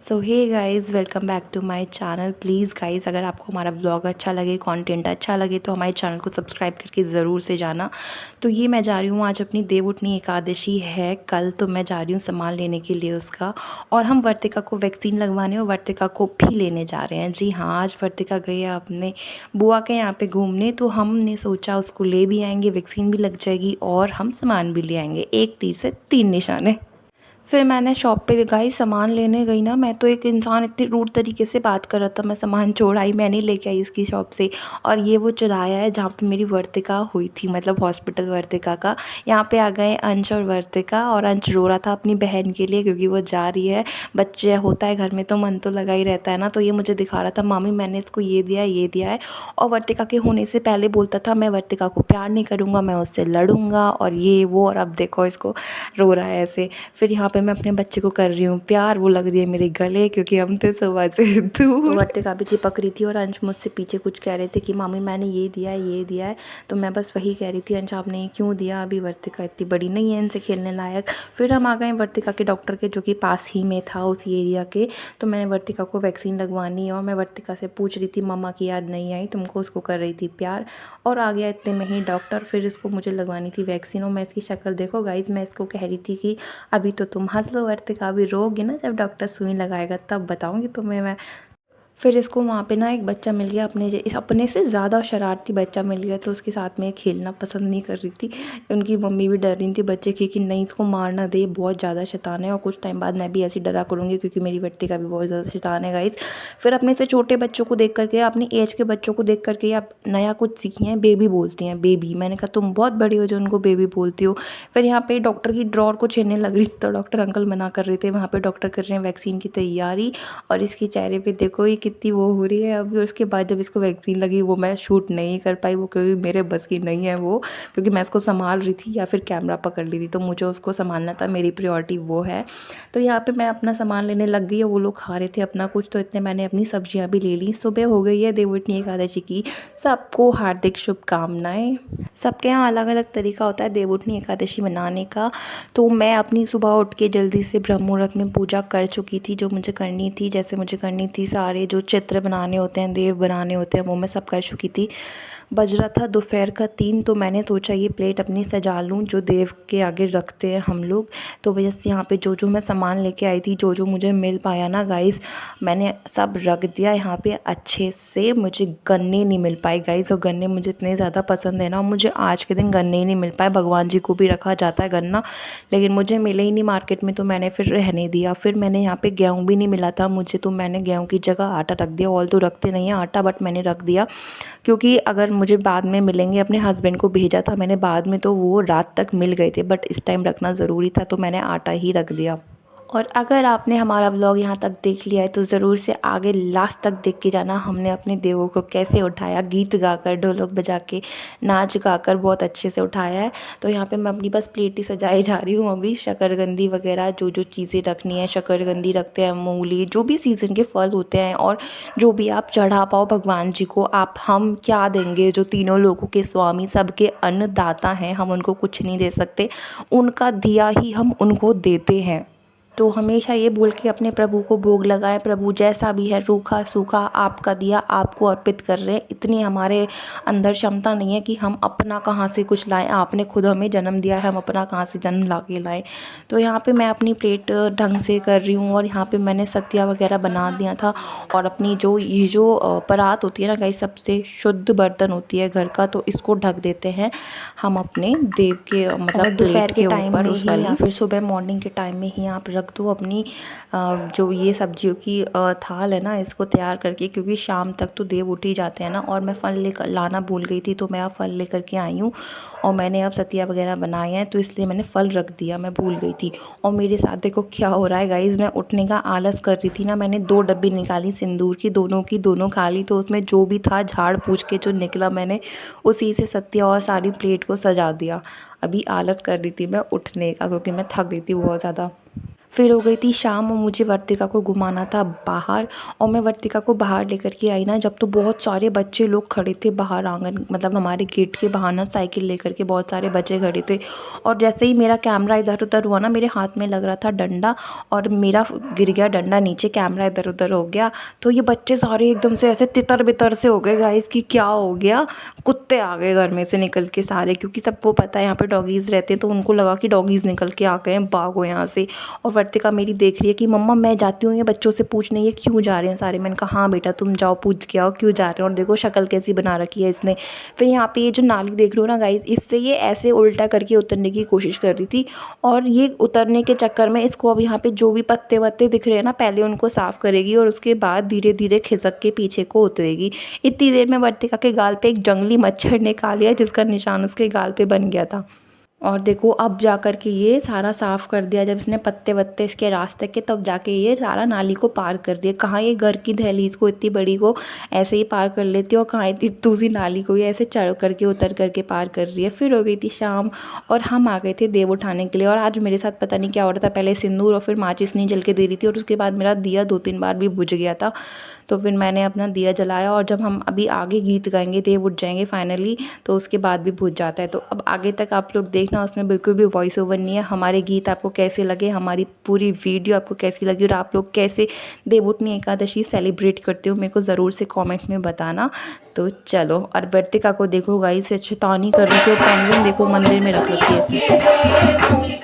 So hey guys, welcome back to my channel. Please guys, अगर आपको हमारा vlog अच्छा लगे, कंटेंट अच्छा लगे तो हमारे चैनल को सब्सक्राइब करके ज़रूर से जाना। तो ये मैं जा रही हूँ, आज अपनी देवउठनी एकादशी है कल, तो मैं जा रही हूँ सामान लेने के लिए उसका। और हम वर्तिका को वैक्सीन लगवाने और वर्तिका को भी लेने जा रहे हैं। जी हाँ, आज वर्तिका गई है अपने बुआ के यहाँ पे घूमने, तो हमने सोचा उसको ले भी आएंगे, वैक्सीन भी लग जाएगी और हम सामान भी ले आएंगे। एक तीर से तीन निशाने। फिर मैंने शॉप पे गई, सामान लेने गई ना, मैं तो एक इंसान इतनी रूड तरीके से बात कर रहा था, मैं सामान छोड़ आई, मैं नहीं लेके आई इसकी शॉप से। और ये वो चौराहा है जहाँ पे मेरी वर्तिका हुई थी, मतलब हॉस्पिटल वर्तिका का। यहाँ पे आ गए अंश और वर्तिका, और अंश रो रहा था अपनी बहन के लिए क्योंकि वो जा रही है। बच्चे होता है घर में तो मन तो लगा ही रहता है ना। तो ये मुझे दिखा रहा था, मामी मैंने इसको ये दिया ये दिया है। और वर्तिका के होने से पहले बोलता था मैं वर्तिका को प्यार नहीं करूँगा, मैं उससे लड़ूंगा और ये वो। और अब देखो इसको रो रहा है ऐसे। फिर यहाँ पे मैं अपने बच्चे को कर रही हूँ प्यार, वो लग रही है मेरे गले क्योंकि हम थे सुबह से दूर। तो वर्तिका भी चिपक रही थी और अंश मुझसे पीछे कुछ कह रहे थे कि मामी मैंने ये दिया है ये दिया है। तो मैं बस वही कह रही थी, अंश आपने ये क्यों दिया, अभी वर्तिका इतनी बड़ी नहीं है इनसे खेलने लायक। फिर हम आ गए वर्तिका के डॉक्टर के, जो कि पास ही में था उस एरिया के। तो मैंने वर्तिका को वैक्सीन लगवानी और मैं वर्तिका से पूछ रही थी मम्मा की याद नहीं आई तुमको, उसको कर रही थी प्यार। और आ गया इतने में ही डॉक्टर, फिर इसको मुझे लगवानी थी वैक्सीन। और मैं इसकी शक्ल देखो गाइज, मैं इसको कह रही थी कि अभी तो तुम हंस लो वर्तिका, अभी रोगी ना, जब डॉक्टर सुई लगाएगा तब बताऊंगी तुम्हें मैं। फिर इसको वहाँ पे ना एक बच्चा मिल गया, अपने से ज़्यादा शरारती बच्चा मिल गया, तो उसके साथ में खेलना पसंद नहीं कर रही थी। उनकी मम्मी भी डर रही थी बच्चे की कि नहीं इसको मार ना दे, बहुत ज़्यादा शैतान है। और कुछ टाइम बाद मैं भी ऐसी डरा करूँगी क्योंकि मेरी बच्ची का भी बहुत ज़्यादा शैतान है गाइस। फिर अपने से छोटे बच्चों को देख करके, अपनी एज के बच्चों को देख करके आप नया कुछ सीखी हैं, बेबी बोलती हैं बेबी। मैंने कहा तुम बहुत बड़ी हो जो उनको बेबी बोलती हो। फिर यहाँ पे डॉक्टर की ड्रॉर को छेड़ने लग रही थी, तो डॉक्टर अंकल मना कर रहे थे। वहाँ पे डॉक्टर कर रहे हैं वैक्सीन की तैयारी। और इसके चेहरे पे देखो ये कितनी वो हो रही है अभी। उसके बाद जब इसको वैक्सीन लगी वो मैं शूट नहीं कर पाई, वो क्योंकि मेरे बस की नहीं है वो, क्योंकि मैं इसको संभाल रही थी या फिर कैमरा पकड़ ली थी, तो मुझे उसको संभालना था, मेरी प्रायोरिटी वो है। तो यहाँ पे मैं अपना सामान लेने लग गई है, वो लोग खा रहे थे अपना कुछ, तो इतने मैंने अपनी सब्जियाँ भी ले ली। सुबह हो गई है देवउठनी एकादशी की, सबको हार्दिक शुभकामनाएं। सबके यहाँ अलग अलग तरीका होता है देवउठनी एकादशी मनाने का। तो मैं अपनी सुबह उठ के जल्दी से ब्रह्म मुहूर्त में पूजा कर चुकी थी, जो मुझे करनी थी, जैसे मुझे करनी थी। सारे जो चित्र बनाने होते हैं, देव बनाने होते हैं, वो मैं सब कर चुकी थी। बज रहा था दोपहर का 3, तो मैंने सोचा ये प्लेट अपनी सजा लूँ जो देव के आगे रखते हैं हम लोग। तो वजह से यहाँ पे जो जो मैं सामान लेके आई थी, जो जो मुझे मिल पाया ना गाइज़, मैंने सब रख दिया यहाँ पे अच्छे से। मुझे गन्ने नहीं मिल पाए गाइज़, और गन्ने मुझे इतने ज़्यादा पसंद है ना, मुझे आज के दिन गन्ने ही नहीं मिल पाए। भगवान जी को भी रखा जाता है गन्ना, लेकिन मुझे मिले ही नहीं मार्केट में, तो मैंने फिर रहने दिया। फिर मैंने यहाँ पे गेहूँ भी नहीं मिला था मुझे, तो मैंने गेहूँ की जगह आटा रख दिया। ऑल तो रखते नहीं हैं आटा, बट मैंने रख दिया क्योंकि अगर मुझे बाद में मिलेंगे, अपने हस्बैंड को भेजा था मैंने बाद में, तो वो रात तक मिल गए थे, बट इस टाइम रखना ज़रूरी था, तो मैंने आटा ही रख दिया। और अगर आपने हमारा व्लॉग यहाँ तक देख लिया है तो ज़रूर से आगे लास्ट तक देख के जाना, हमने अपने देवों को कैसे उठाया, गीत गाकर, ढोलक बजा के, नाच गाकर बहुत अच्छे से उठाया है। तो यहाँ पे मैं अपनी बस प्लेट ही सजाई जा रही हूँ अभी। शकरकंदी वगैरह जो जो चीज़ें रखनी है, शकरकंदी रखते हैं, मूली, जो भी सीज़न के फल होते हैं, और जो भी आप चढ़ा पाओ भगवान जी को। आप हम क्या देंगे, जो तीनों लोगों के स्वामी, सबके अन्नदाता हैं, हम उनको कुछ नहीं दे सकते, उनका दिया ही हम उनको देते हैं। तो हमेशा ये बोल के अपने प्रभु को भोग लगाएं, प्रभु जैसा भी है, रूखा सूखा आपका दिया आपको अर्पित कर रहे हैं। इतनी हमारे अंदर क्षमता नहीं है कि हम अपना कहाँ से कुछ लाएं, आपने खुद हमें जन्म दिया है, हम अपना कहाँ से जन्म ला के लाएँ। तो यहाँ पे मैं अपनी प्लेट ढंग से कर रही हूँ, और यहाँ पे मैंने सतिया वगैरह बना दिया था। और अपनी जो ये जो परात होती है ना गाइस, सबसे शुद्ध बर्तन होती है घर का, तो इसको ढक देते हैं हम अपने देव के, मतलब दोपहर के टाइम में ही या फिर सुबह मॉर्निंग के टाइम में ही आप रख दो अपनी जो ये सब्जियों की थाल है ना, इसको तैयार करके, क्योंकि शाम तक तो देव उठ ही जाते हैं ना। और मैं फल लेकर लाना भूल गई थी, तो मैं अब फल लेकर के आई हूँ, और मैंने अब सतिया वगैरह बनाए हैं, तो इसलिए मैंने फल रख दिया, मैं भूल गई थी। और मेरे साथ देखो क्या हो रहा है गाइज़, मैं उठने का आलस कर रही थी ना, मैंने 2 डब्बी निकाली सिंदूर की, दोनों की दोनों खा ली। तो उसमें जो भी था झाड़ पूछ के जो निकला, मैंने उसी से सतिया और सारी प्लेट को सजा दिया। अभी आलस कर रही थी मैं उठने का, क्योंकि मैं थक गई थी बहुत ज़्यादा। फिर हो गई थी शाम और मुझे वर्तिका को घुमाना था बाहर, और मैं वर्तिका को बाहर लेकर के आई ना, जब तो बहुत सारे बच्चे लोग खड़े थे बाहर आंगन, मतलब हमारे गेट के बाहर ना साइकिल लेकर के बहुत सारे बच्चे खड़े थे। और जैसे ही मेरा कैमरा इधर उधर हुआ ना, मेरे हाथ में लग रहा था डंडा, और मेरा गिर गया डंडा नीचे, कैमरा इधर उधर हो गया। तो ये बच्चे सारे एकदम से ऐसे तितर बितर से हो गए गाइस कि क्या हो गया, कुत्ते आ गए घर में से निकल के सारे, क्योंकि सबको पता है यहाँ पे डॉगीज़ रहते हैं, तो उनको लगा कि डॉगीज़ निकल के आ गए हैं, भागो यहाँ से। और वर्तिका मेरी देख रही है कि मम्मा मैं जाती हूँ ये बच्चों से पूछने ये क्यों जा रहे हैं सारे। मैंने कहा हाँ बेटा तुम जाओ पूछ के आओ क्यों जा रहे हैं। और देखो शक्ल कैसी बना रखी है इसने। फिर यहाँ पे ये जो नाली देख रहे हो ना गाइस, इससे ये ऐसे उल्टा करके उतरने की कोशिश कर रही थी, और ये उतरने के चक्कर में इसको अब यहाँ पे जो भी पत्ते वत्ते दिख रहे हैं ना, पहले उनको साफ़ करेगी और उसके बाद धीरे धीरे खिसक के पीछे को उतरेगी। इतनी देर में वर्तिका के गाल पे एक जंगली मच्छर ने खा लिया, जिसका निशान उसके गाल पे बन गया था। और देखो अब जा कर के ये सारा साफ़ कर दिया, जब इसने पत्ते वत्ते इसके रास्ते के, तब जाके ये सारा नाली को पार कर दिया। कहाँ ये घर की दहलीज को इतनी बड़ी को ऐसे ही पार कर लेती है, और कहाँ इतनी दूसरी नाली को ये ऐसे चढ़ करके उतर करके पार कर रही है। फिर हो गई थी शाम और हम आ गए थे देव उठाने के लिए। और आज मेरे साथ पता नहीं क्या हो रहा था, पहले सिंदूर और फिर माचिस नहीं जल के दे रही थी, और उसके बाद मेरा दिया 2-3 बार भी बुझ गया था। तो फिर मैंने अपना दिया जलाया, और जब हम अभी आगे गीत गाएंगे देव उठ जाएंगे फाइनली, तो उसके बाद भी बुझ जाता है। तो अब आगे तक आप लोग देखना, उसमें बिल्कुल भी वॉइस ओवर नहीं है। हमारे गीत आपको कैसे लगे, हमारी पूरी वीडियो आपको कैसी लगी, और आप लोग कैसे देवउठनी एकादशी सेलिब्रेट करते हो, मेरे को ज़रूर से कमेंट में बताना। तो चलो, और वर्तिका को देखो गाइस से शैतानी कर रही थी, पेंगुइन देखो मंदिर में रख रखी है इसने।